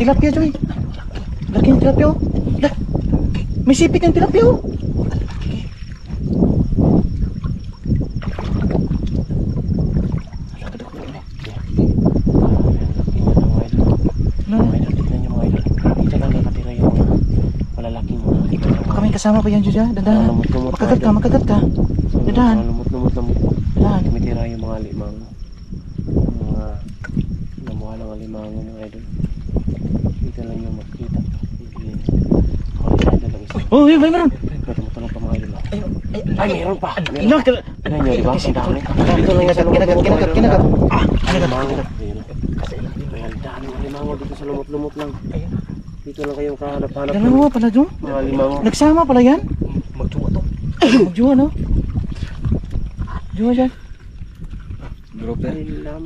Tilapia, Joy. Laki ng tilapia, oh. Lah, may sipit ng tilapia, oh. Baka may kasama pa yan, Joy. Dandahan. Makagat ka. Dandahan. Lumot. Dandahan. Tumitira yung mga alimango. Mga namuha ng alimango mga idol. Dito lang yung makikita. Oh, may meron. Tumutulong pa mga idol. Ay, Meron pa. Ano nyo, Di ba? Ang dami. Dito lang yung sa kinagat. alimango. Ang daming alimango dito sa lumot-lumot lang. Dito lang kayong kahanap-hanap. Dalawa pala, Jo. Mga alimango. Nagsama pala yan. Magjuwa to. Magjuwa, no? Juwa dyan. Group yan. Ilam.